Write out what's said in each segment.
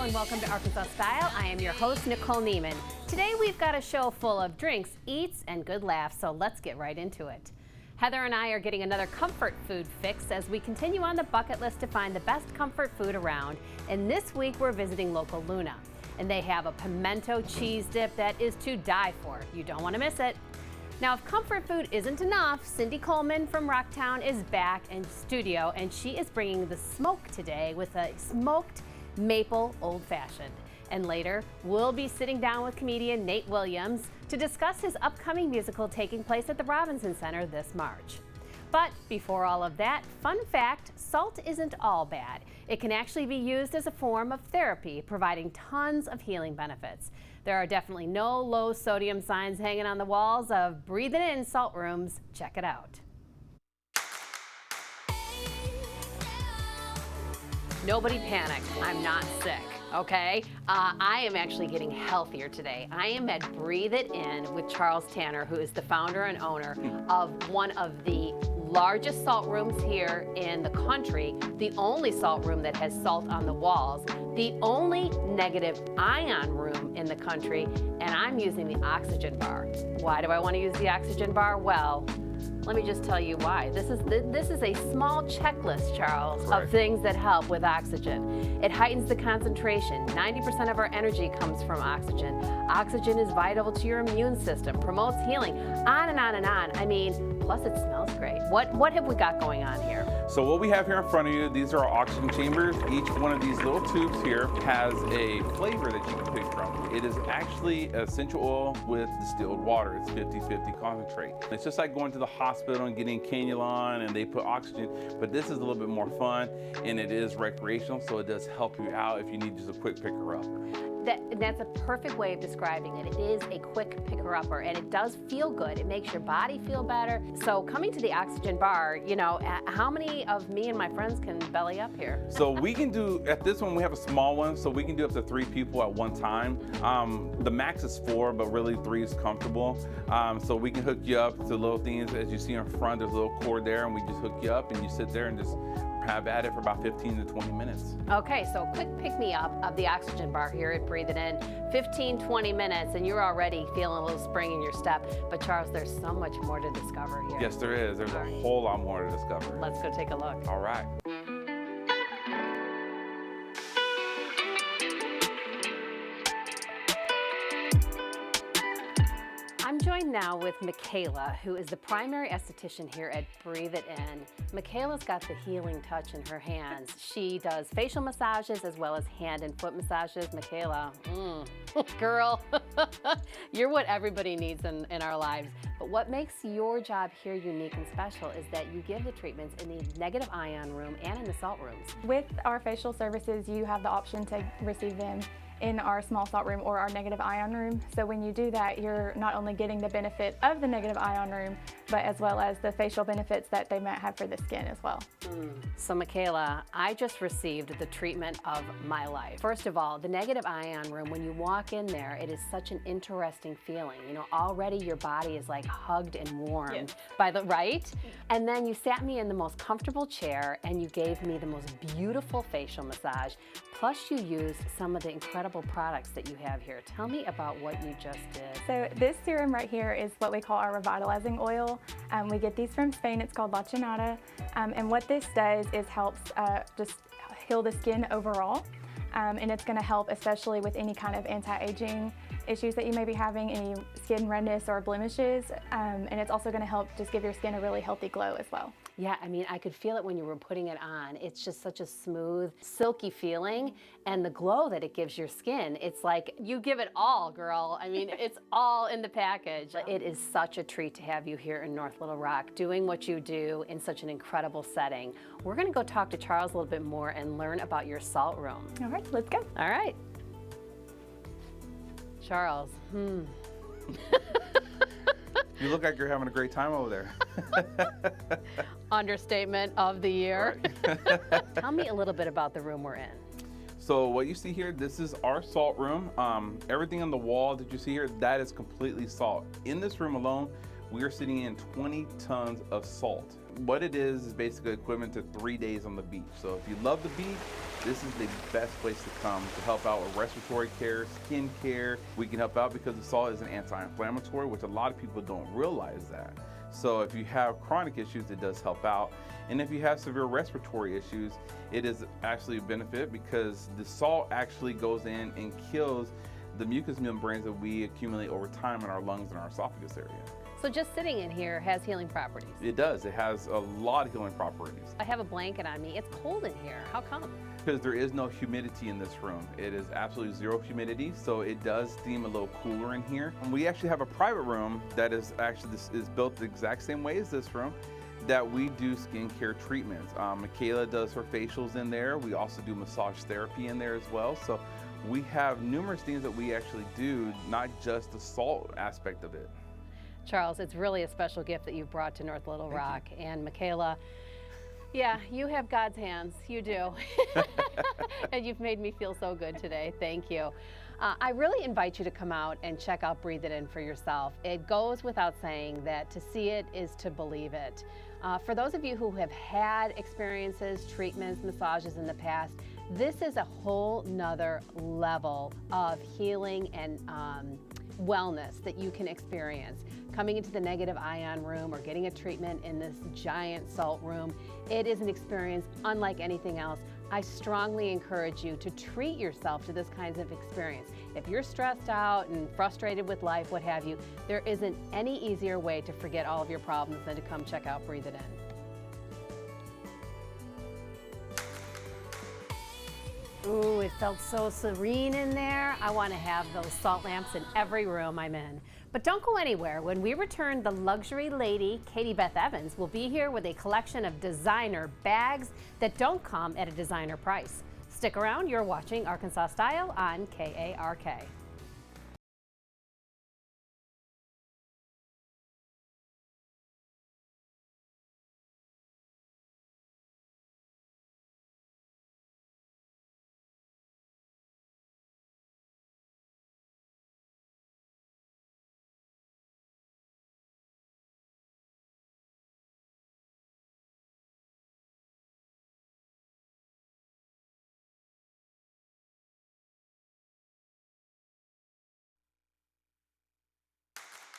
and welcome to Arkansas Style. I am your host, Nicole Neiman. Today we've got a show full of drinks, eats, and good laughs, so let's get right into it. Heather and I are getting another comfort food fix as we continue on the bucket list to find the best comfort food around. And this week we're visiting local Luna, and they have a pimento cheese dip that is to die for. You don't want to miss it. Now, if comfort food isn't enough, Cindy Coleman from Rocktown is back in studio, and she is bringing the smoke today with a smoked maple old fashioned. And later, we'll be sitting down with comedian Nate Williams to discuss his upcoming musical taking place at the Robinson Center this March. But before all of that, fun fact, salt isn't all bad. It can actually be used as a form of therapy, providing tons of healing benefits. There are definitely no low sodium signs hanging on the walls of Breathe It In salt rooms. Check it out. Nobody panic, I'm not sick, okay? I am actually getting healthier today. I am at Breathe It In with Charles Tanner, who is the founder and owner of one of the largest salt rooms here in the country, the only salt room that has salt on the walls, the only negative ion room in the country, and I'm using the oxygen bar. Why do I want to use the oxygen bar? Well, let me just tell you why. This is a small checklist, Charles, of things that help with oxygen. It heightens the concentration. 90% of our energy comes from oxygen. Oxygen is vital to your immune system, promotes healing, on and on and on. I mean, plus it smells great. What have we got going on here? So what we have here in front of you, these are our oxygen chambers. Each one of these little tubes here has a flavor that you can pick from. It is actually essential oil with distilled water. It's 50-50 concentrate. It's just like going to the hospital and getting cannulon and they put oxygen, but this is a little bit more fun and it is recreational, so it does help you out if you need just a quick picker-upper. That's a perfect way of describing it. It is a quick picker-upper, and it does feel good. It makes your body feel better. So coming to the oxygen bar, you know, how many of me and my friends can belly up here? So we can do, at this one, we have a small one, so we can do up to 3 people at one time. The max is 4, but really 3 is comfortable. So we can hook you up to little things. As you see in front, there's a little cord there, and we just hook you up, and you sit there and just have at it for about 15 to 20 minutes. Okay, so quick pick-me-up of the oxygen bar here at Breathe It In. 15, 20 minutes, and you're already feeling a little spring in your step. But Charles, there's so much more to discover here. Yes, there is. There's a whole lot more to discover. Let's go take a look. All right. I'm joined now with Michaela, who is the primary esthetician here at Breathe It In. Michaela's got the healing touch in her hands. She does facial massages as well as hand and foot massages. Michaela, girl, you're what everybody needs in our lives. But what makes your job here unique and special is that you give the treatments in the negative ion room and in the salt rooms. With our facial services, you have the option to receive them in our small salt room or our negative ion room. So when you do that, you're not only getting the benefit of the negative ion room, but as well as the facial benefits that they might have for the skin as well. So Michaela, I just received the treatment of my life. First of all, the negative ion room, when you walk in there, it is such an interesting feeling. You know, already your body is like hugged and warmed by the, right? And then you sat me in the most comfortable chair and you gave me the most beautiful facial massage. Plus you used some of the incredible products that you have here. Tell me about what you just did. So this serum right here is what we call our revitalizing oil. We get these from Spain. It's called La Chinada. And what this does is helps just heal the skin overall. And it's going to help especially with any kind of anti-aging issues that you may be having, any skin redness or blemishes. And it's also going to help just give your skin a really healthy glow as well. Yeah, I mean, I could feel it when you were putting it on. It's just such a smooth, silky feeling, and the glow that it gives your skin, it's like you give it all, girl. I mean, it's all in the package. It is such a treat to have you here in North Little Rock doing what you do in such an incredible setting. We're gonna go talk to Charles a little bit more and learn about your salt room. All right, let's go. All right. Charles, You look like you're having a great time over there. Understatement of the year. Right. Tell me a little bit about the room we're in. So what you see here, this is our salt room. Everything on the wall that you see here, that is completely salt. In this room alone, we are sitting in 20 tons of salt. What it is basically equivalent to 3 days on the beach. So if you love the beach, this is the best place to come to help out with respiratory care, skin care. We can help out because the salt is an anti-inflammatory, which a lot of people don't realize that. So if you have chronic issues, it does help out. And if you have severe respiratory issues, it is actually a benefit because the salt actually goes in and kills the mucous membranes that we accumulate over time in our lungs and our esophagus area. So just sitting in here has healing properties. It does. It has a lot of healing properties. I have a blanket on me. It's cold in here. How come? Because there is no humidity in this room. It is absolutely zero humidity, so it does seem a little cooler in here. And we actually have a private room that is actually is built the exact same way as this room, that we do skincare treatments. Michaela does her facials in there. We also do massage therapy in there as well. So we have numerous things that we actually do, not just the salt aspect of it. Charles, it's really a special gift that you've brought to North Little Rock. And Michaela, yeah, you have God's hands. You do. And you've made me feel so good today. Thank you. I really invite you to come out and check out Breathe It In for yourself. It goes without saying that to see it is to believe it. For those of you who have had experiences, treatments, massages in the past, this is a whole nother level of healing and wellness that you can experience. Coming into the negative ion room or getting a treatment in this giant salt room, it is an experience unlike anything else. I strongly encourage you to treat yourself to this kind of experience. If you're stressed out and frustrated with life, what have you, there isn't any easier way to forget all of your problems than to come check out Breathe It In. Ooh, it felt so serene in there. I want to have those salt lamps in every room I'm in. But don't go anywhere. When we return, the luxury lady, Katie Beth Evans, will be here with a collection of designer bags that don't come at a designer price. Stick around. You're watching Arkansas Style on KARK.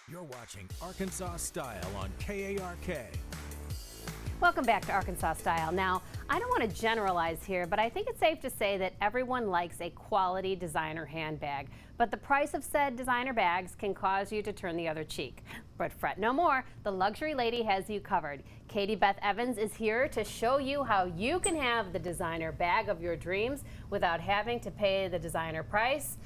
You're watching Arkansas Style on KARK. Welcome back to Arkansas Style. Now, I don't want to generalize here, but I think it's safe to say that everyone likes a quality designer handbag. But the price of said designer bags can cause you to turn the other cheek. But fret no more, the luxury lady has you covered. Katie Beth Evans is here to show you how you can have the designer bag of your dreams without having to pay the designer price.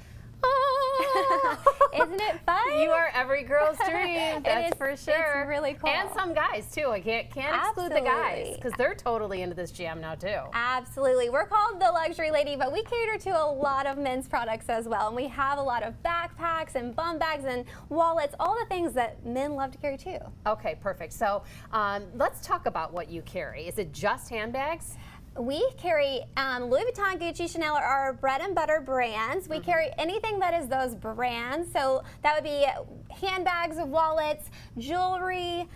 Isn't it fun? You are every girl's dream, that's for sure. It's really cool. And some guys too. I can't exclude the guys because they're totally into this jam now too. Absolutely. We're called the Luxury Lady, but we cater to a lot of men's products as well. And we have a lot of backpacks and bum bags and wallets, all the things that men love to carry too. Okay, perfect. So let's talk about what you carry. Is it just handbags? We carry Louis Vuitton, Gucci, Chanel are our bread and butter brands. We carry anything that is those brands. So that would be handbags, wallets, jewelry,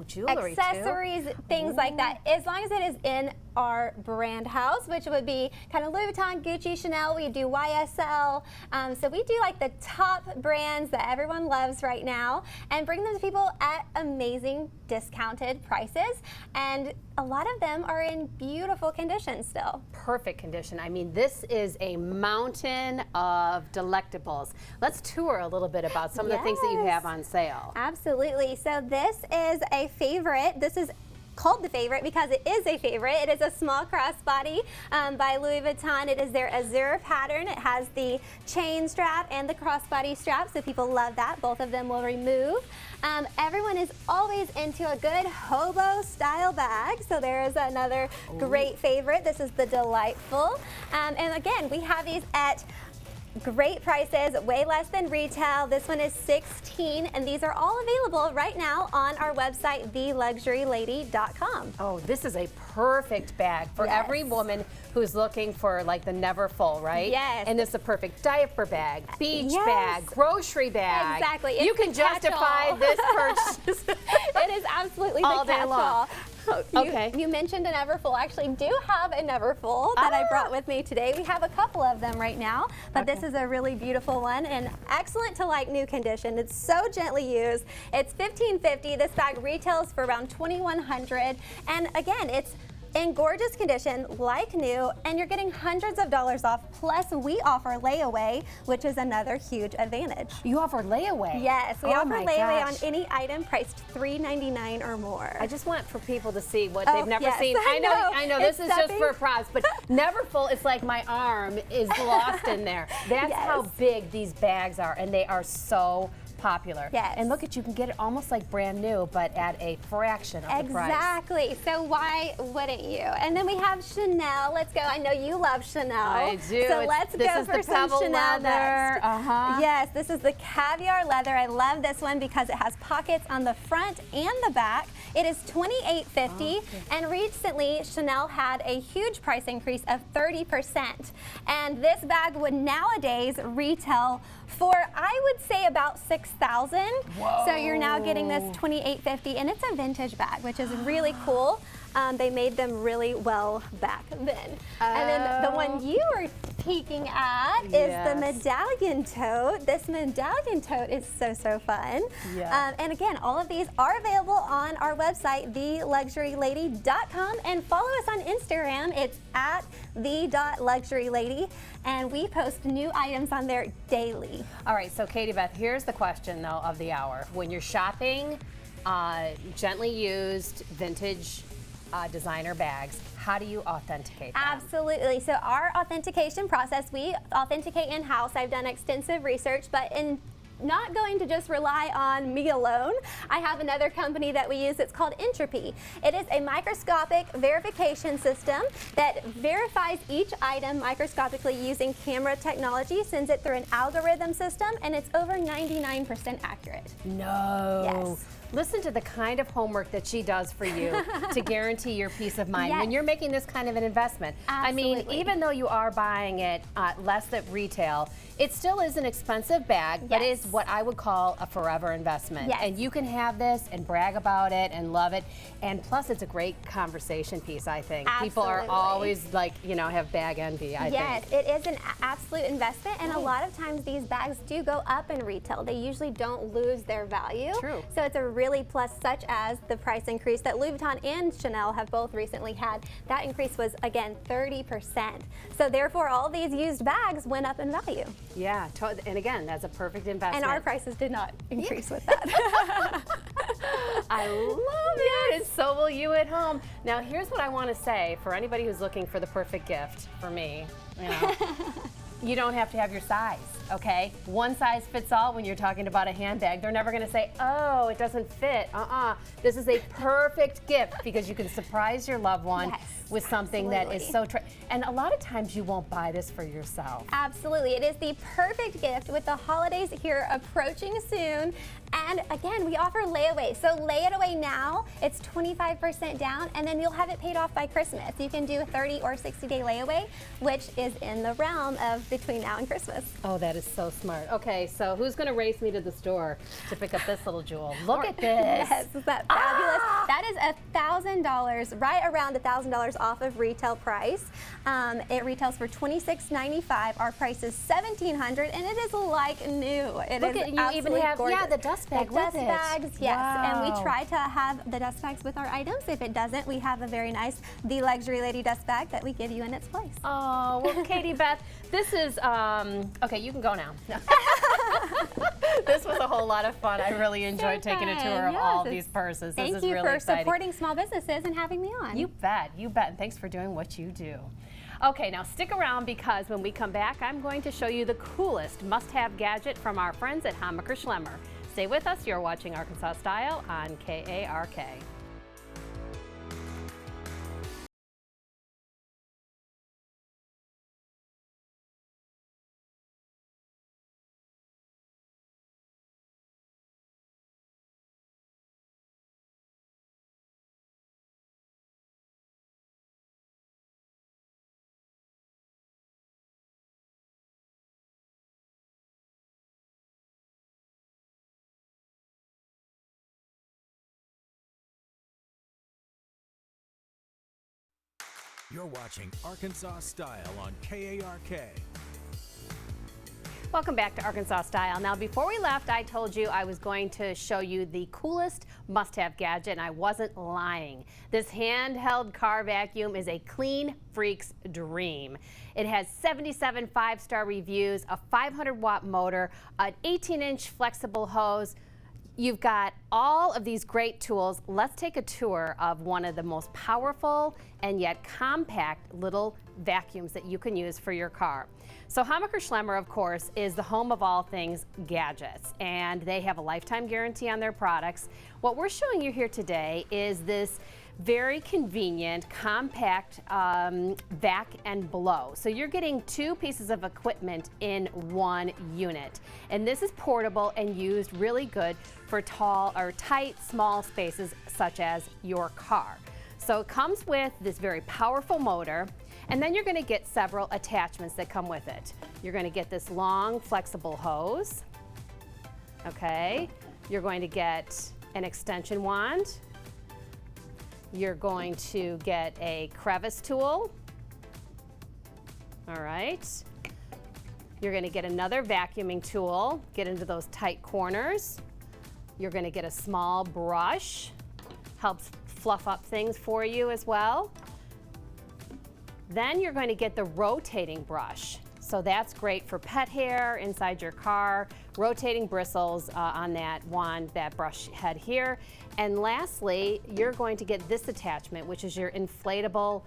jewelry accessories, things like that. As long as it is in our brand house, which would be kind of Louis Vuitton, Gucci, Chanel. We do YSL. So we do like the top brands that everyone loves right now and bring them to people at amazing discounted prices. And a lot of them are in beautiful condition still. Perfect condition. I mean, this is a mountain of delectables. Let's tour a little bit about some of the things that you have on sale. Absolutely. So this is a favorite. This is called the favorite because it is a favorite. It is a small crossbody by Louis Vuitton. It is their Azure pattern. It has the chain strap and the crossbody strap, so people love that. Both of them will remove. Everyone is always into a good hobo style bag, so there is another great favorite. This is the Delightful. And again, we have these at Great prices, way less than retail. This one is $16, and these are all available right now on our website, theluxurylady.com. Oh, this is a perfect bag for Yes. every woman who's looking for like the never full, right? Yes. And this is a perfect diaper bag, beach Yes. bag, grocery bag. Exactly. It's You can the justify catch-all. this purchase. It is absolutely All the day long. catch-all. Okay. You mentioned a Neverfull. I actually do have a Neverfull that I brought with me today. We have a couple of them right now, but this is a really beautiful one and excellent to like new condition. It's so gently used. It's $15.50. This bag retails for around $2,100, and again, it's in gorgeous condition, like new, and you're getting hundreds of dollars off. Plus, we offer layaway, which is another huge advantage. You offer layaway. Yes, we Oh offer my layaway gosh. on any item priced $3.99 or more. I just want for people to see what Oh, they've never yes, seen. I know this It's is just stuffing. for props, but Neverfull, it's like my arm is lost in there. That's Yes. how big these bags are, and they are so popular. Yes. And look at, you can get it almost like brand new, but at a fraction of the price. Exactly. So why wouldn't you? And then we have Chanel. Let's go. I know you love Chanel. I do. So It's- let's this go is for the some pebble Chanel leather. next. Uh-huh. Yes, this is the caviar leather. I love this one because it has pockets on the front and the back. It is $28.50, and recently Chanel had a huge price increase of 30%. And this bag would nowadays retail for, I would say, about $6,000. So you're now getting this $28.50, and it's a vintage bag, which is really cool. They made them really well back then. And then the one you were peeking at is the Yes. medallion tote. This medallion tote is so fun. Yeah. And again, all of these are available on our website, theluxurylady.com, and follow us on Instagram. It's at the.luxurylady, and we post new items on there daily. All right, so Katie Beth, here's the question though of the hour. When you're shopping gently used vintage designer bags, how do you authenticate them? Absolutely. So our authentication process, we authenticate in-house. I've done extensive research, but in not going to just rely on me alone, I have another company that we use. It's called Entropy. It is a microscopic verification system that verifies each item microscopically using camera technology, sends it through an algorithm system, and it's over 99% accurate. No. Yes. Listen to the kind of homework that she does for you to guarantee your peace of mind when Yes. you're making this kind of an investment. I mean, Absolutely. even though you are buying it less than retail, it still is an expensive bag, but Yes. it's what I would call a forever investment. Yes. And you can have this and brag about it and love it. And plus, it's a great conversation piece, I think. People are Absolutely. always like, you know, have bag envy, I Yes, think. it is an absolute investment, and a lot of times these bags do go up in retail. They usually don't lose their value. True. So it's a really plus, such as the price increase that Louis Vuitton and Chanel have both recently had. That increase was, again, 30%. So therefore, all these used bags went up in value. Yeah, and again, that's a perfect investment. And our prices did not increase with that. I love it, and so will you at home. Now, here's what I want to say for anybody who's looking for the perfect gift for me. You know, you don't have to have your size, okay? One size fits all when you're talking about a handbag. They're never going to say, oh, it doesn't fit. This is a perfect gift because you can surprise your loved one Yes, with something that is absolutely. so and a lot of times you won't buy this for yourself. Absolutely. It is the perfect gift with the holidays here approaching soon. And again, we offer layaway. So lay it away now. It's 25% down, and then you'll have it paid off by Christmas. You can do a 30 or 60-day layaway, which is in the realm of between now and Christmas. Oh, that is so smart. Okay, so who's going to race me to the store to pick up this little jewel? Look at this. Yes, is that fabulous? That is $1,000, right around $1,000 off of retail price. It retails for $26.95. Our price is $1,700, and it is like new. It Look is at you, even absolutely have gorgeous. the dust bag The with dust it. bags, yes, and we Wow. try to have the dust bags with our items. If it doesn't, we have a very nice The Luxury Lady dust bag that we give you in its place. Oh, well, Katie Beth, this is, okay, you can go now. This was a whole lot of fun. I really enjoyed taking a tour of Yes, all it's- these purses. This Thank is you really for exciting. supporting small businesses and having me on. You bet, and thanks for doing what you do. Okay, now stick around because when we come back, I'm going to show you the coolest must-have gadget from our friends at Hammacher Schlemmer. Stay with us. You're watching Arkansas Style on KARK. You're watching Arkansas Style on KARK. Welcome back to Arkansas Style. Now, before we left, I told you I was going to show you the coolest must-have gadget, and I wasn't lying. This handheld car vacuum is a clean freak's dream. It has 77 five-star reviews, a 500-watt motor, an 18-inch flexible hose. You've got all of these great tools. Let's take a tour of one of the most powerful and yet compact little vacuums that you can use for your car. So Hammacher Schlemmer, of course, is the home of all things gadgets, and they have a lifetime guarantee on their products. What we're showing you here today is this very convenient, compact vac and blow. So you're getting two pieces of equipment in one unit. And this is portable and used really good for tall or tight, small spaces such as your car. So it comes with this very powerful motor, and then you're going to get several attachments that come with it. You're going to get this long, flexible hose. Okay. You're going to get an extension wand. You're going to get a crevice tool. All right. You're going to get another vacuuming tool, get into those tight corners. You're going to get a small brush, helps fluff up things for you as well. Then you're going to get the rotating brush. So that's great for pet hair inside your car, rotating bristles on that wand, that brush head here. And lastly, you're going to get this attachment, which is your inflatable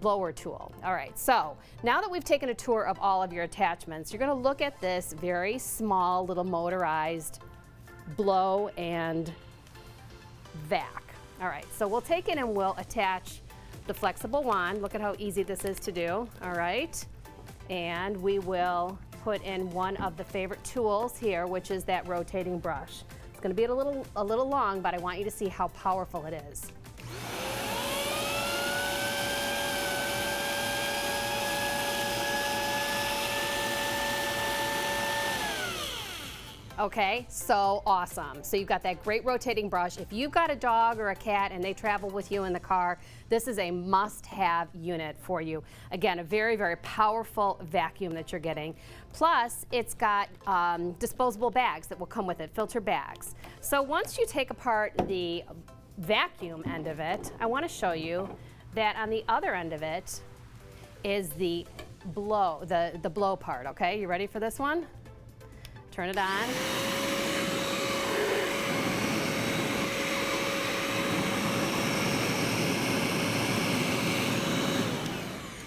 blower tool. All right, so now that we've taken a tour of all of your attachments, you're going to look at this very small little motorized blow and vac. All right, so we'll take it and we'll attach the flexible wand. Look at how easy this is to do. All right. And we will put in one of the favorite tools here, which is that rotating brush. It's going to be a little long, but I want you to see how powerful it is. Okay, so awesome. So you've got that great rotating brush. If you've got a dog or a cat and they travel with you in the car, this is a must-have unit for you. Again, a very, very powerful vacuum that you're getting. Plus, it's got disposable bags that will come with it, filter bags. So once you take apart the vacuum end of it, I want to show you that on the other end of it is the blow, the blow part, okay? You ready for this one? Turn it on.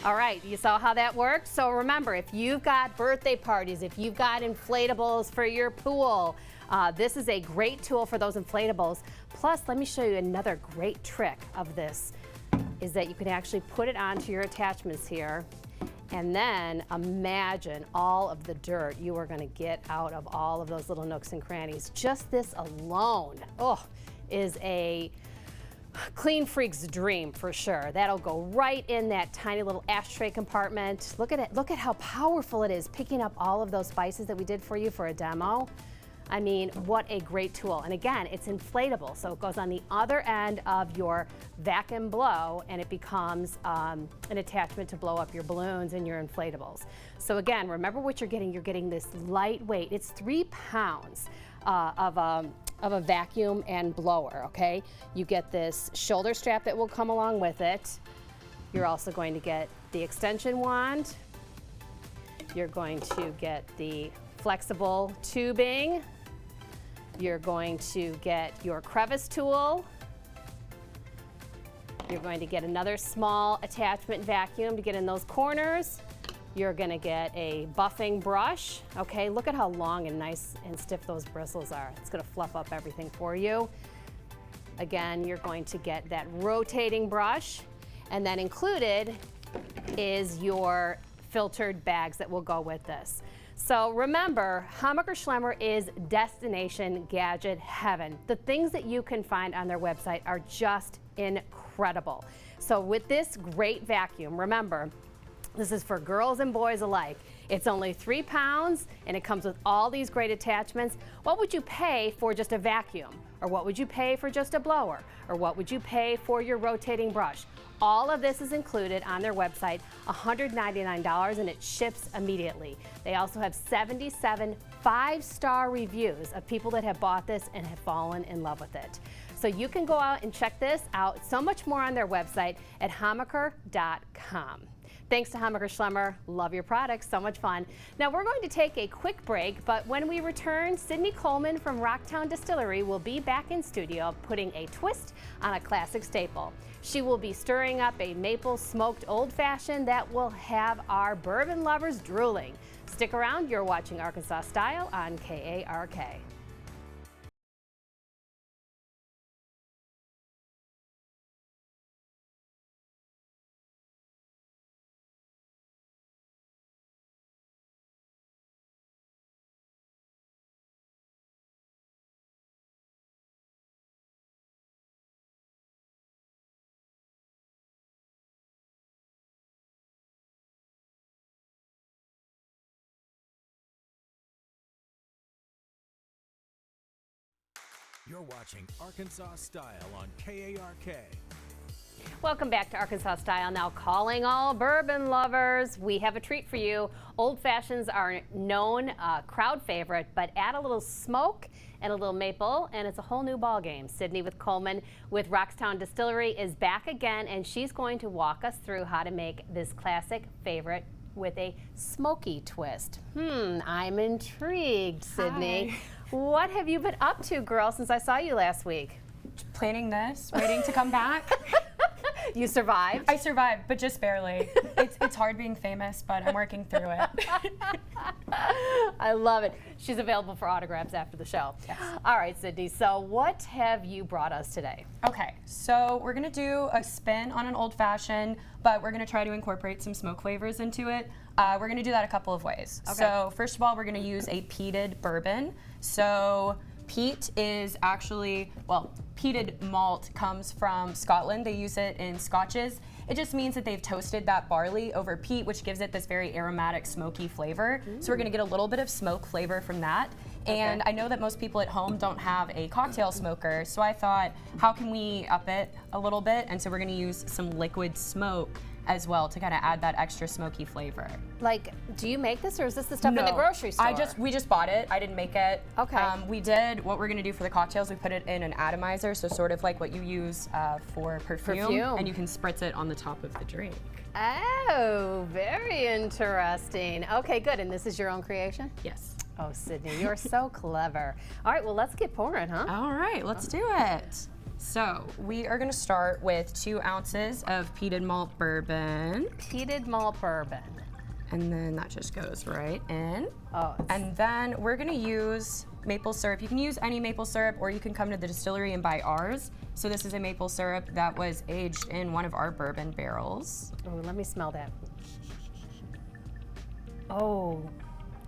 All right, you saw how that worked? So remember, if you've got birthday parties, if you've got inflatables for your pool, this is a great tool for those inflatables. Plus, let me show you another great trick of this, is that you can actually put it onto your attachments here. And then imagine all of the dirt you are going to get out of all of those little nooks and crannies. Just this alone, is a clean freak's dream for sure. That'll go right in that tiny little ashtray compartment. Look at it. Look at how powerful it is, picking up all of those spices that we did for you for a demo. I mean, what a great tool. And again, it's inflatable, so it goes on the other end of your vac and blow, and it becomes an attachment to blow up your balloons and your inflatables. So again, remember what you're getting. You're getting this lightweight, it's 3 pounds of a vacuum and blower, okay? You get this shoulder strap that will come along with it. You're also going to get the extension wand. You're going to get the flexible tubing. You're going to get your crevice tool. You're going to get another small attachment vacuum to get in those corners. You're going to get a buffing brush. Okay, look at how long and nice and stiff those bristles are. It's going to fluff up everything for you. Again, you're going to get that rotating brush, and then included is your filtered bags that will go with this. So remember, Hammacher Schlemmer is destination gadget heaven. The things that you can find on their website are just incredible. So with this great vacuum, remember, this is for girls and boys alike. It's only 3 pounds and it comes with all these great attachments. What would you pay for just a vacuum? Or what would you pay for just a blower? Or what would you pay for your rotating brush? All of this is included on their website, $199, and it ships immediately. They also have 77 5-star reviews of people that have bought this and have fallen in love with it. So you can go out and check this out. So much more on their website at Hammacher.com. Thanks to Hammacher Schlemmer. Love your products. So much fun. Now we're going to take a quick break, but when we return, Sydney Coleman from Rocktown Distillery will be back in studio putting a twist on a classic staple. She will be stirring up a maple smoked old fashioned that will have our bourbon lovers drooling. Stick around. You're watching Arkansas Style on KARK. You're watching Arkansas Style on KARK. Welcome back to Arkansas Style. Now calling all bourbon lovers, we have a treat for you. Old Fashions are known crowd favorite, but add a little smoke and a little maple, and it's a whole new ball game. Sydney with Coleman with Rocktown Distillery is back again, and she's going to walk us through how to make this classic favorite with a smoky twist. I'm intrigued, Sydney. Hi. What have you been up to, girl, since I saw you last week? Planning this, waiting to come back. You survived? I survived, but just barely. It's hard being famous, but I'm working through it. I love it. She's available for autographs after the show. Yes. All right, Sydney, so what have you brought us today? Okay, so we're gonna do a spin on an old fashioned, but we're gonna try to incorporate some smoke flavors into it. We're gonna do that a couple of ways. Okay. So first of all, we're gonna use a peated bourbon. So peat is actually, well, peated malt comes from Scotland. They use it in scotches. It just means that they've toasted that barley over peat, which gives it this very aromatic, smoky flavor. So we're gonna get a little bit of smoke flavor from that. And I know that most people at home don't have a cocktail smoker, so I thought, how can we up it a little bit? And so we're gonna use some liquid smoke as well to kind of add that extra smoky flavor. Like, do you make this, or is this the stuff in the grocery store? We just bought it. I didn't make it. Okay. We did, what we're gonna do for the cocktails, we put it in an atomizer, so sort of like what you use for perfume, and you can spritz it on the top of the drink. Oh, very interesting. Okay, good. And this is your own creation? Yes. Oh, Sydney, you're so clever. All right, well, let's get pouring, huh? All right, let's do it. So we are gonna start with 2 ounces of peated malt bourbon. Peated malt bourbon. And then that just goes right in. Oh, And then we're gonna use maple syrup. You can use any maple syrup, or you can come to the distillery and buy ours. So this is a maple syrup that was aged in one of our bourbon barrels. oh, let me smell that. Oh,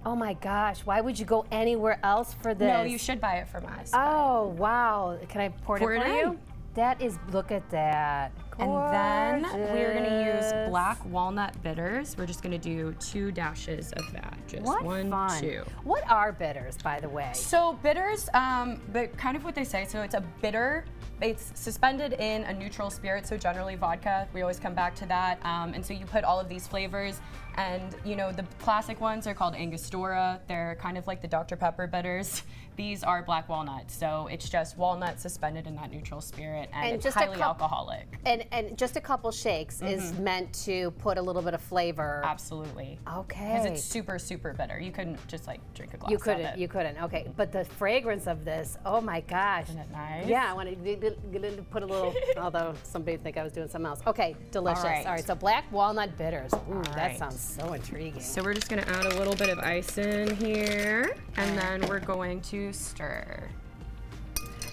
oh my gosh, why would you go anywhere else for this? No, you should buy it from us. Oh, wow. Can I pour it Pour in it for in. you? That is, look at that. And then we're gonna use Gorgeous. black walnut bitters. We're just gonna do 2 dashes of that. Just What 1, fun. 2. What are bitters, by the way? So bitters, but kind of what they say. So it's a bitter. It's suspended in a neutral spirit, so generally vodka. We always come back to that. And so you put all of these flavors, and you know the classic ones are called Angostura. They're kind of like the Dr. Pepper bitters. These are black walnut, so it's just walnut suspended in that neutral spirit, and it's just a highly cup- alcoholic. And just a couple shakes is meant to put a little bit of flavor. Absolutely. Okay. Because it's super, super bitter. You couldn't just like drink a glass You of couldn't, it. you couldn't. Okay, but the fragrance of this, oh my gosh. Isn't it nice? Yeah, I want to put a little, although somebody would think I was doing something else. Okay, delicious. All right. All right, so black walnut bitters. Ooh, that right. sounds so intriguing. So we're just gonna add a little bit of ice in here, and then we're going to stir.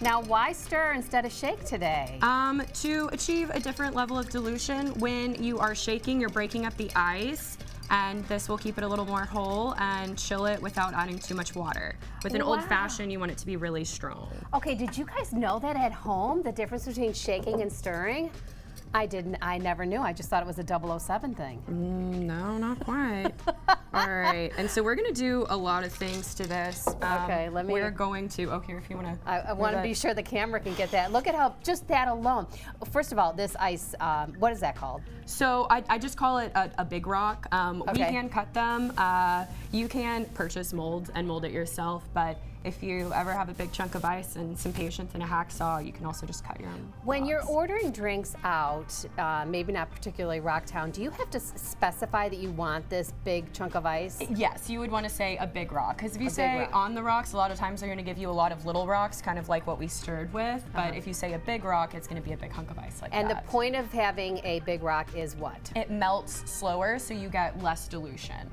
Now, why stir instead of shake today? To achieve a different level of dilution, when you are shaking, you're breaking up the ice, and this will keep it a little more whole and chill it without adding too much water. With an old fashioned, you want it to be really strong. Okay, did you guys know that at home, the difference between shaking and stirring? I never knew. I just thought it was a 007 thing. No, not quite. All right, and so we're gonna do a lot of things to this. Okay, let me- We're going to, here, if you wanna. I want to be sure the camera can get that. Look at how, just that alone. First of all, this ice, what is that called? So I just call it a big rock. We Okay. can cut them. You can purchase molds and mold it yourself, but if you ever have a big chunk of ice and some patience and a hacksaw, you can also just cut your own. When you're blocks. ordering drinks out, maybe not particularly Rocktown, do you have to specify that you want this big chunk of ice? Yes, you would want to say a big rock, because if you big say rock. on the rocks, a lot of times they're going to give you a lot of little rocks, kind of like what we stirred with. But if you say a big rock, it's going to be a big hunk of ice like And that. the point of having a big rock is what? It melts slower, so you get less dilution.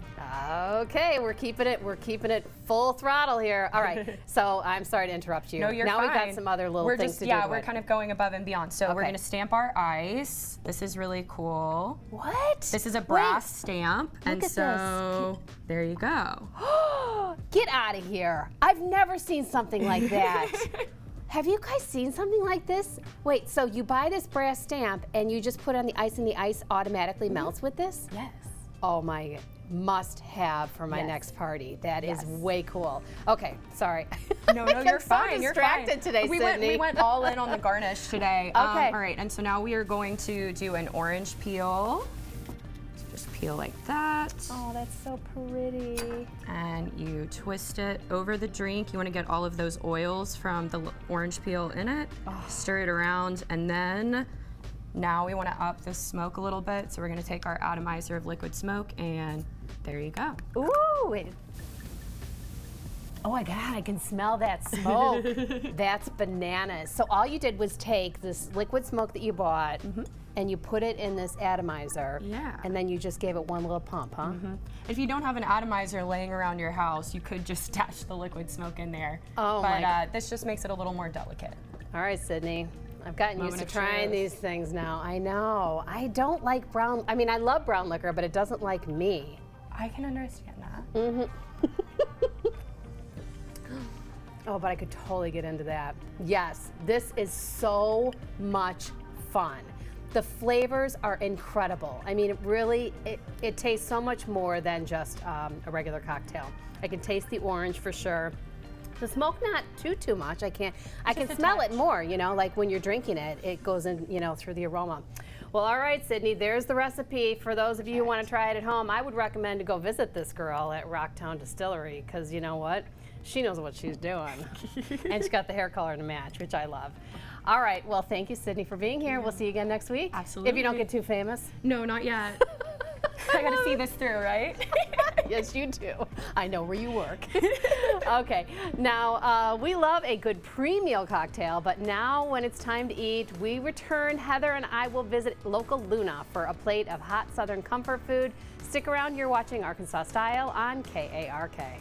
Okay, we're keeping it full throttle here. All right, so I'm sorry to interrupt you. No, you're now fine. we've got some other little we're things just, to do. Yeah, to we're it. kind of going above and beyond. So we're Okay. going to stamp our ice. This is really cool. What? This is a brass stamp, and at so there you go. Get out of here. I've never seen something like that. Have you guys seen something like this? Wait, so you buy this brass stamp and you just put on the ice and the ice automatically melts with this? Yes. Oh my, must have for my Yes. next party. That is Yes. way cool. Okay, sorry. No, I'm you're so fine. You're distracted fine. today, we Sydney. went all in on the garnish today. Okay. All right, and so now we are going to do an orange peel. So just peel like that. Oh, that's so pretty. And you twist it over the drink. You want to get all of those oils from the orange peel in it. Stir it around, and then now we want to up the smoke a little bit. So we're going to take our atomizer of liquid smoke, and there you go. Ooh, oh my God, I can smell that smoke. That's bananas. So all you did was take this liquid smoke that you bought and you put it in this atomizer. Yeah. And then you just gave it one little pump, huh? If you don't have an atomizer laying around your house, you could just stash the liquid smoke in there. Oh but my God. this just makes it a little more delicate. All right, Sydney. I've gotten used Moment to of trying truth. these things now. I know. I don't like brown, I mean, I love brown liquor, but it doesn't like me. I can understand that. Oh, but I could totally get into that. Yes, this is so much fun. The flavors are incredible. I mean, it really, it tastes so much more than just a regular cocktail. I can taste the orange for sure. The smoke, not too much. I can smell it more, you know, like when you're drinking it, it goes in, you know, through the aroma. Well, all right, Sydney, there's the recipe. For those of you who want to try it at home, I would recommend to go visit this girl at Rocktown Distillery, because you know what? She knows what she's doing. And she's got the hair color to match, which I love. All right, well, thank you, Sydney, for being here. We'll see you again next week. Absolutely. If you don't get too famous. No, not yet. I gotta see this through, right? Yes, you do. I know where you work. Okay, now we love a good pre-meal cocktail, but now when it's time to eat, we return. Heather and I will visit local Luna for a plate of hot Southern comfort food. Stick around, you're watching Arkansas Style on KARK.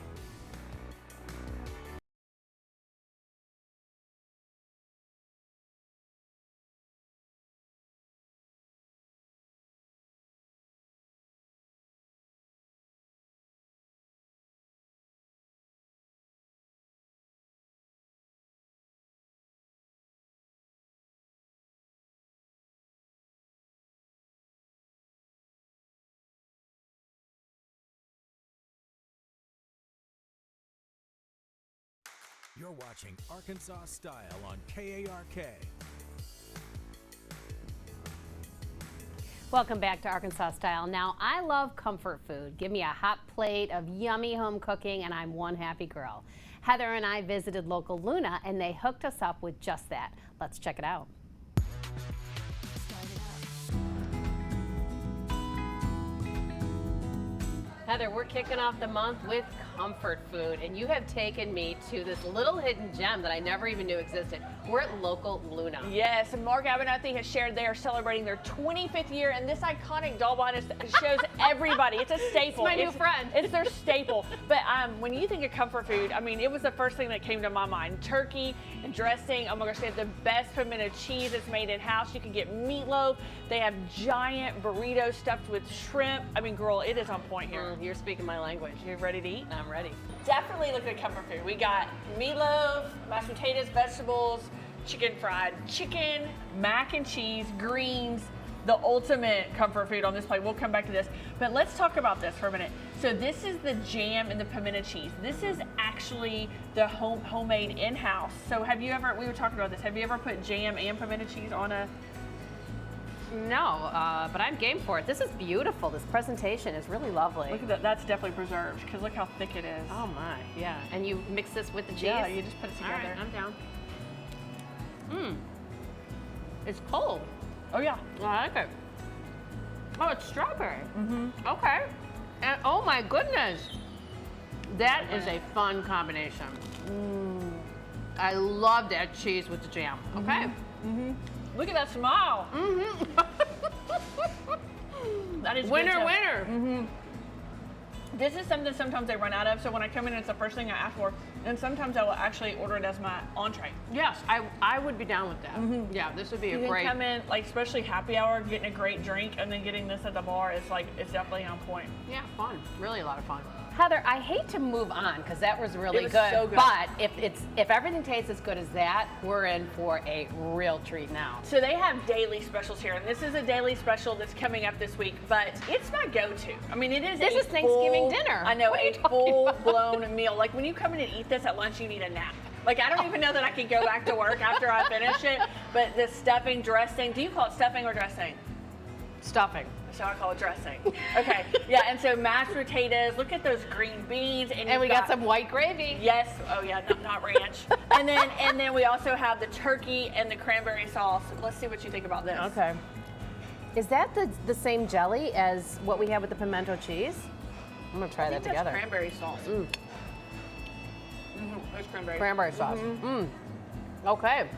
You're watching Arkansas Style on KARK. Welcome back to Arkansas Style. Now, I love comfort food. Give me a hot plate of yummy home cooking and I'm one happy girl. Heather and I visited local Luna and they hooked us up with just that. Let's check it out. Heather, we're kicking off the month with comfort food, and you have taken me to this little hidden gem that I never even knew existed. We're at local Luna. Yes, and Mark Abernathy has shared they are celebrating their 25th year, and this iconic doll bonnet shows everybody. It's a staple. It's my new friend. It's their staple. But when you think of comfort food, I mean, it was the first thing that came to my mind. Turkey and dressing. Oh my gosh, they have the best pimento cheese that's made in-house. You can get meatloaf. They have giant burritos stuffed with shrimp. I mean, girl, it is on point here. You're speaking my language. You ready to eat? I'm ready. Definitely look at comfort food. We got meatloaf, mashed potatoes, vegetables, chicken fried chicken, mac and cheese, greens, the ultimate comfort food on this plate. We'll come back to this, but let's talk about this for a minute. So this is the jam and the pimento cheese. This is actually the homemade in-house. So have you ever, we were talking about this, have you ever put jam and pimento cheese on a? No, but I'm game for it. This is beautiful. This presentation is really lovely. Look at that, that's definitely preserved, because look how thick it is. Oh my, yeah. And you mix this with the cheese? Yeah, you just put it All together. right, I'm down. It's cold. Oh yeah. I like it. Oh, it's strawberry. Okay. And oh my goodness. That is a fun combination. I love that cheese with the jam. Okay. Look at that smile. That is Winner, good winner. This is something sometimes they run out of, so when I come in, it's the first thing I ask for, and sometimes I will actually order it as my entree. Yes, I would be down with that. Yeah, this would be You a can great. come in, like especially happy hour, getting a great drink, and then getting this at the bar is like, it's definitely on point. Yeah, fun. Really a lot of fun. Heather, I hate to move on because that was really It was good. so good. But if everything tastes as good as that, we're in for a real treat now. So they have daily specials here, and this is a daily special that's coming up this week, but it's my go-to. I mean, it is This a is Thanksgiving full- dinner. I know, What are you a talking about? full-blown meal. Like when you come in and eat this at lunch, you need a nap. Like I don't even know that I could go back to work after I finish it, but the stuffing, dressing, do you call it stuffing or dressing? Stuffing. So I call it dressing. Okay, yeah, and so mashed potatoes, look at those green beans. And you've we got some white gravy. Yes, oh yeah, not ranch. and then we also have the turkey and the cranberry sauce. Let's see what you think about this. Okay. Is that the same jelly as what we have with the pimento cheese? I'm gonna try I that think that's together. cranberry sauce. There's cranberry. Cranberry sauce. Okay.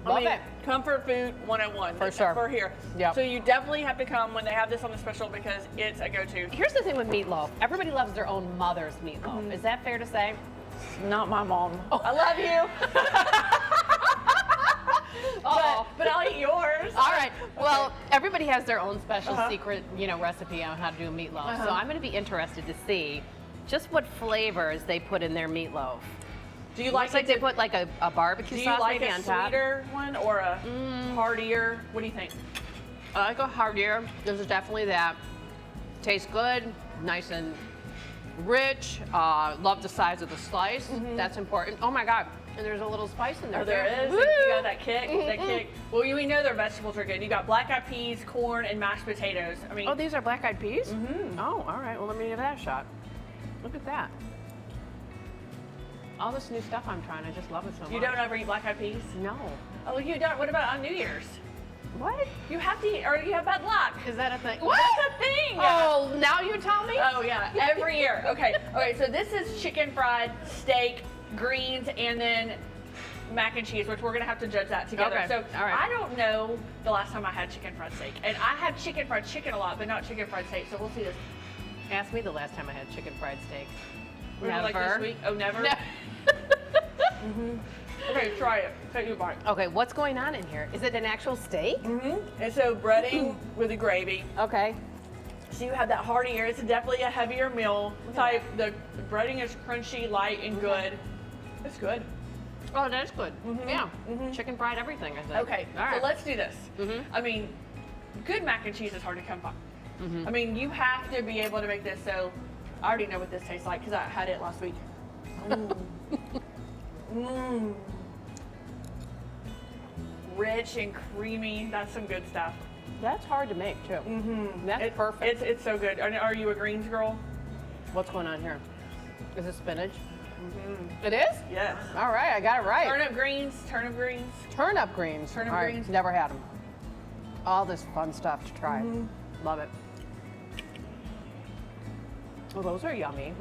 Love I mean, it. comfort food 101. For sure. For here. Yep. So you definitely have to come when they have this on the special because it's a go-to. Here's the thing with meatloaf. Everybody loves their own mother's meatloaf. Is that fair to say? Not my mom. I love you. But I'll eat yours. All right. Well, everybody has their own special secret, recipe on how to do a meatloaf. So I'm going to be interested to see just what flavors they put in their meatloaf. Do you Looks like they put like a barbecue Do you sauce like maybe a on top. sweeter one or a heartier? What do you think? I like a heartier. This is definitely that. Tastes good, nice and rich. Love the size of the slice. That's important. Oh my God. And there's a little spice in there. Oh, there too. is. Woo! You got that kick. That kick. Well, we know their vegetables are good. You got black-eyed peas, corn, and mashed potatoes. I mean, Oh, these are black-eyed peas? Oh, all right. Well, let me give that a shot. Look at that. All this new stuff I'm trying, I just love it so much. you don't ever eat black-eyed peas? No. Oh, you don't. What about on New Year's? What? You have to eat, or you have bad luck. Is that a thing? That's a thing. Oh, now you tell me? Oh yeah, every year. Okay. Okay. So this is chicken fried steak, greens, and then mac and cheese, which we're gonna have to judge that together. Okay, So all right. I don't know the last time I had chicken fried steak, and I have chicken fried chicken a lot, but not chicken fried steak. So we'll see this. Ask me the last time I had chicken fried steak. Remember, like this week? Oh, never. No. Okay, try it. Take you a bite. Okay, what's going on in here? Is it an actual steak? And so breading with the gravy. Okay. So you have that heartier. It's definitely a heavier meal type. The breading is crunchy, light, and good. It's good. Oh, that's good. Yeah. Chicken fried everything, I think. Okay, All right. so let's do this. I mean, good mac and cheese is hard to come by. I mean, you have to be able to make this. So I already know what this tastes like because I had it last week. Rich and creamy. That's some good stuff. That's hard to make, too. That's perfect. It's so good. Are you a greens girl? What's going on here? Is it spinach? It is? Yes. All right, I got it right. Turnip greens. Turnip greens. Turnip greens. Turnip All right, greens. Never had them. All this fun stuff to try. Love it. Oh, those are yummy.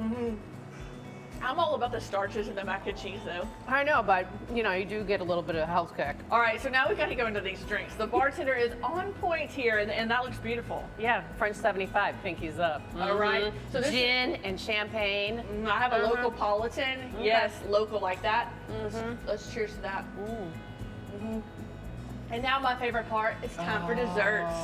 I'm all about the starches in the mac and cheese, though. I know, but you do get a little bit of health kick. All right, so now we got to go into these drinks. The bartender is on point here, and that looks beautiful. Yeah, French 75, pinkies up. All right. So this Gin and champagne. I have a local Politan. Yes, local like that. Let's cheers to that. And now my favorite part, it's time for desserts.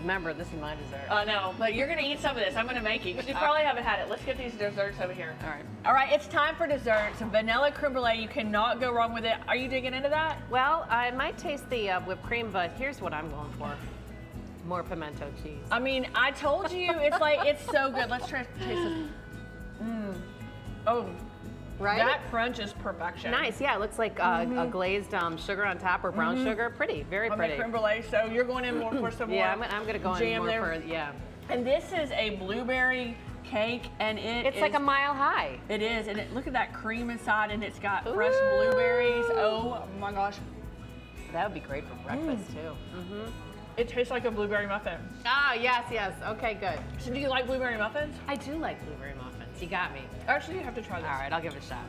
Remember, this is my dessert. I know, but you're gonna eat some of this. I'm gonna make you, because you probably haven't had it. Let's get these desserts over here. All right. All right, it's time for desserts. Vanilla creme brulee, you cannot go wrong with it. Are you digging into that? Well, I might taste the whipped cream, but here's what I'm going for. More pimento cheese. I mean, I told you, it's so good. Let's try to taste this. Oh, Right? that crunch is perfection. Nice, yeah, it looks like a glazed sugar on top or brown sugar. Pretty, very On pretty. the creme brulee, so you're going in more for some more. Yeah, I'm gonna go in jam more there. for, yeah. And this is a blueberry cake, and It's like a mile high. It is, and look at that cream inside, and it's got fresh blueberries. Oh my gosh, That would be great for breakfast too. it tastes like a blueberry muffin. Ah, yes, yes. Okay, good. So do you like blueberry muffins? I do like blueberry muffins. You got me. Actually, you have to try this. All right, I'll give it a shot.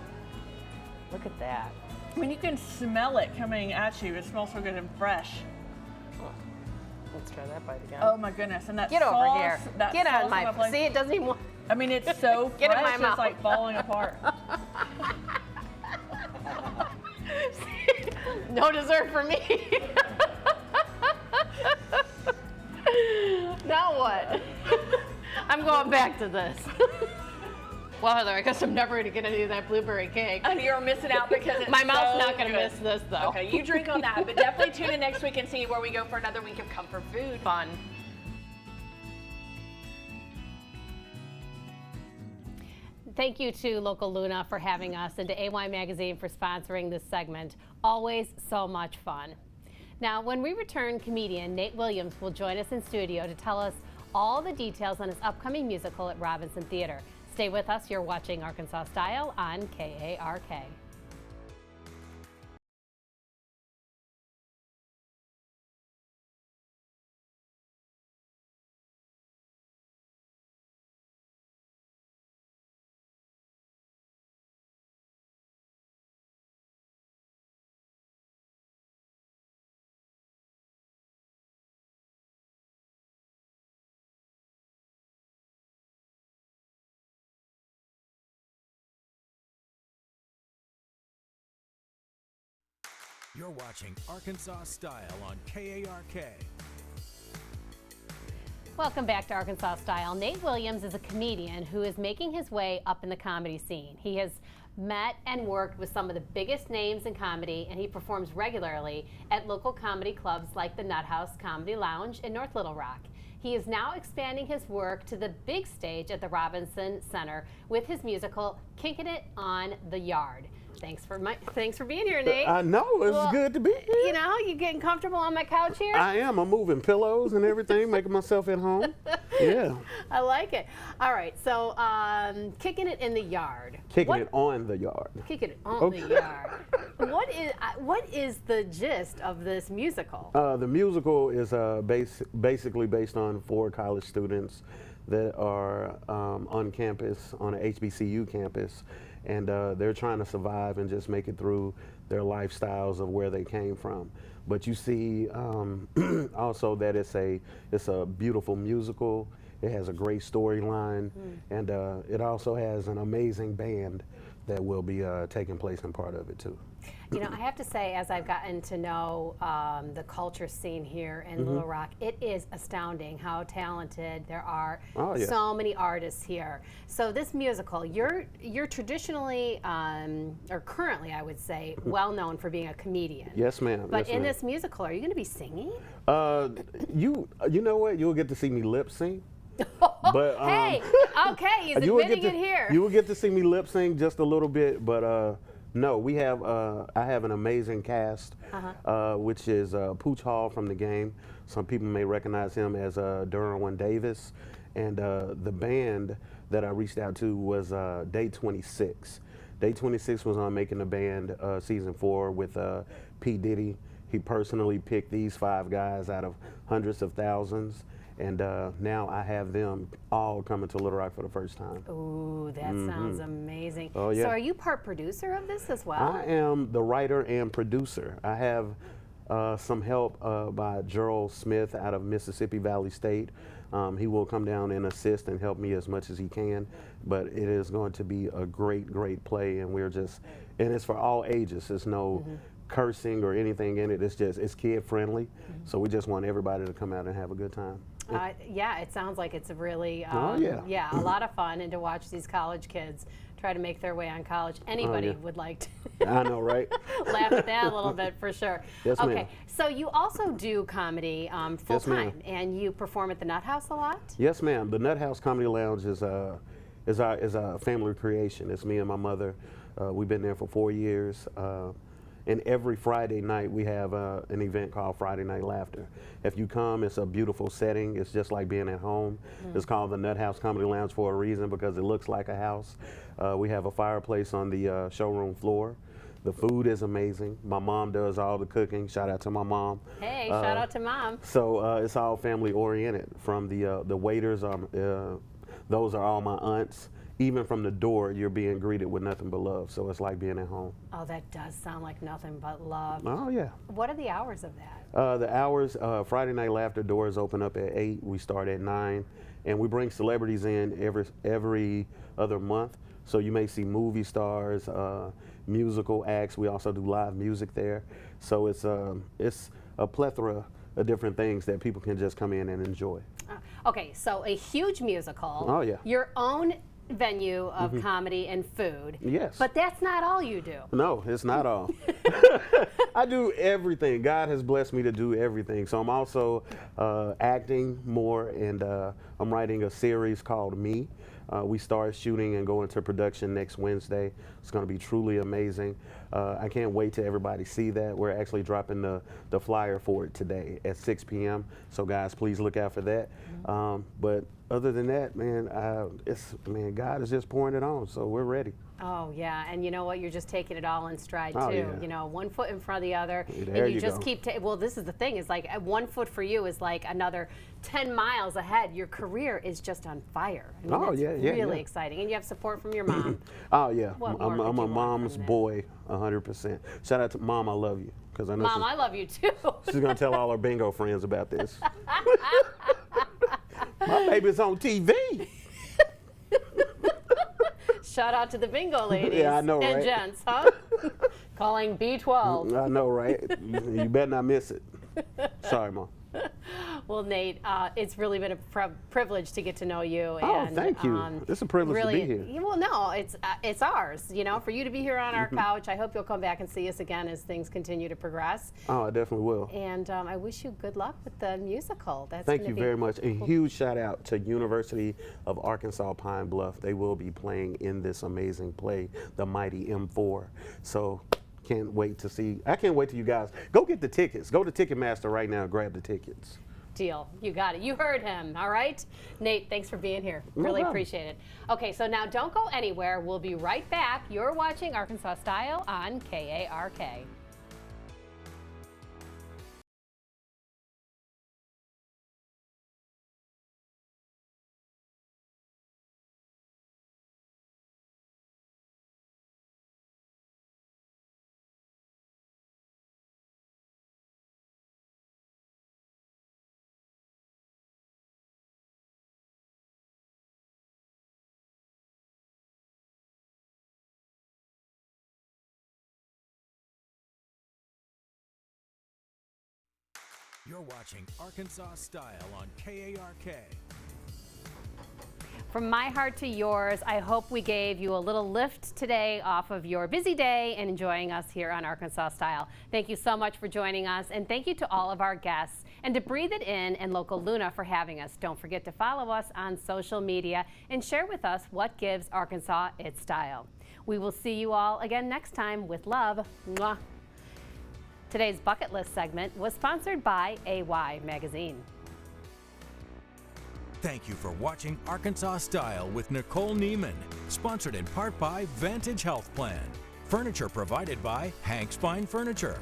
Look at that. I mean, you can smell it coming at you. It smells so good and fresh. Let's try that bite again. Oh my goodness, and that Get over sauce, here. that Get sauce on my. plate. See, it doesn't even want. I mean, it's so Get in fresh, my mouth. it's like falling apart. No dessert for me. Now what? I'm going back to this. Well, Heather, I guess I'm never going to get any of that blueberry cake. And you're missing out because it's My mouth's so not going to good. miss this, though. Okay, you drink on that, but definitely tune in next week and see where we go for another week of comfort food. Fun. Thank you to Local Luna for having us and to AY Magazine for sponsoring this segment. Always so much fun. Now, when we return, comedian Nate Williams will join us in studio to tell us all the details on his upcoming musical at Robinson Theater. Stay with us. You're watching Arkansas Style on KARK. You're watching Arkansas Style on KARK. Welcome back to Arkansas Style. Nate Williams is a comedian who is making his way up in the comedy scene. He has met and worked with some of the biggest names in comedy, and he performs regularly at local comedy clubs like the Nut House Comedy Lounge in North Little Rock. He is now expanding his work to the big stage at the Robinson Center with his musical Kicking It on the Yard. Thanks for being here, Nate. I know, it's Well, good to be here. You know, you getting comfortable on my couch here? I am. I'm moving pillows and everything, making myself at home. Yeah. I like it. All right, so Kicking It in the Yard. Kicking it on the yard. Kicking it on the yard. What is the gist of this musical? The musical is basically based on 4 college students that are on campus, on an HBCU campus, and they're trying to survive and just make it through their lifestyles of where they came from. But you see also that it's a beautiful musical. It has a great storyline, and it also has an amazing band that will be taking place in part of it too. You know, I have to say, as I've gotten to know the culture scene here in Little Rock, it is astounding how talented there are. Oh, yeah. So many artists here. So this musical, you're traditionally, or currently, I would say, well known for being a comedian. Yes, ma'am. But yes, in ma'am. this musical, are you going to be singing? You know what? You'll get to see me lip sync. But Hey, okay, he's you will admitting get it here. You will get to see me lip sync just a little bit, but no, we have I have an amazing cast, which is Pooch Hall from the game. Some people may recognize him as Derwin Davis, and the band that I reached out to was Day 26. Day 26 was on Making the Band season 4 with P. Diddy. He personally picked these 5 guys out of hundreds of thousands. And now I have them all coming to Little Rock for the first time. Ooh, that sounds amazing. Oh, yeah. So are you part producer of this as well? I am the writer and producer. I have some help by Gerald Smith out of Mississippi Valley State. He will come down and assist and help me as much as he can. But it is going to be a great, great play, and and it's for all ages. There's no cursing or anything in it. It's kid friendly. So we just want everybody to come out and have a good time. Yeah, it sounds like it's a really, Oh, yeah. a lot of fun, and to watch these college kids try to make their way on college. Anybody yeah. would like to I know, right? laugh at that a little bit for sure. Yes, okay, ma'am. so you also do comedy full Yes, ma'am. time, and you perform at the Nut House a lot? Yes, ma'am. The Nut House Comedy Lounge is our family creation. It's me and my mother. We've been there for 4 years. And every Friday night we have an event called Friday Night Laughter. If you come, it's a beautiful setting. It's just like being at home. It's called the Nut House Comedy Lounge for a reason, because it looks like a house. We have a fireplace on the showroom floor. The food is amazing. My mom does all the cooking. Shout out to my mom. Hey, shout out to Mom. So it's all family oriented. From the waiters, those are all my aunts. Even from the door, you're being greeted with nothing but love. So it's like being at home. Oh, that does sound like nothing but love. Oh, yeah. What are the hours of that? The hours, Friday Night Laughter doors open up at 8. We start at 9. And we bring celebrities in every other month. So you may see movie stars, musical acts. We also do live music there. So it's a plethora of different things that people can just come in and enjoy. Okay, so a huge musical. Oh, yeah. Your own venue of comedy and food. Yes. But that's not all you do. No, it's not all. I do everything. God has blessed me to do everything. So I'm also acting more, and I'm writing a series called Me. We start shooting and go into production next Wednesday. It's going to be truly amazing. I can't wait till everybody see that. We're actually dropping the flyer for it today at 6 p.m. So guys, please look out for that. But other than that, man, God is just pouring it on. So we're ready. Oh yeah, and you know what? You're just taking it all in stride Oh, too. yeah. You know, one foot in front of the other, There and you you just go. keep. Well, this is the thing: is like 1 foot for you is like another 10 miles ahead. Your career is just on fire. I mean, Oh, that's yeah, yeah, really yeah. exciting, and you have support from your mom. Oh yeah, What more I'm could a you want mom's from that? boy, 100%. Shout out to Mom, I love you, because I know Mom, I love you too. she's gonna tell all her bingo friends about this. My baby's on TV. Shout out to the bingo ladies Yeah, I know, and right? gents, huh? Calling B12. I know, right? You better not miss it. Sorry, Mom. Well, Nate, it's really been a privilege to get to know you. Oh, and, thank you. It's a privilege to really, be here. Well, no, it's ours. You know, for you to be here on our couch. I hope you'll come back and see us again as things continue to progress. Oh, I definitely will. And I wish you good luck with the musical. That's Thank gonna you be very much. A huge shout out to University of Arkansas Pine Bluff. They will be playing in this amazing play, The Mighty M4. So can't wait to see. I can't wait till you guys go get the tickets. Go to Ticketmaster right now and grab the tickets. Deal. You got it. You heard him. All right. Nate, thanks for being here. No Really problem. appreciate it. Okay, so now don't go anywhere. We'll be right back. You're watching Arkansas Style on KARK. You're watching Arkansas Style on KARK. From my heart to yours, I hope we gave you a little lift today off of your busy day and enjoying us here on Arkansas Style. Thank you so much for joining us, and thank you to all of our guests, and to Breathe It In and Local Luna for having us. Don't forget to follow us on social media and share with us what gives Arkansas its style. We will see you all again next time with love. Mwah. Today's Bucket List segment was sponsored by AY Magazine. Thank you for watching Arkansas Style with Nicole Neiman, sponsored in part by Vantage Health Plan. Furniture provided by Hank Spine Furniture.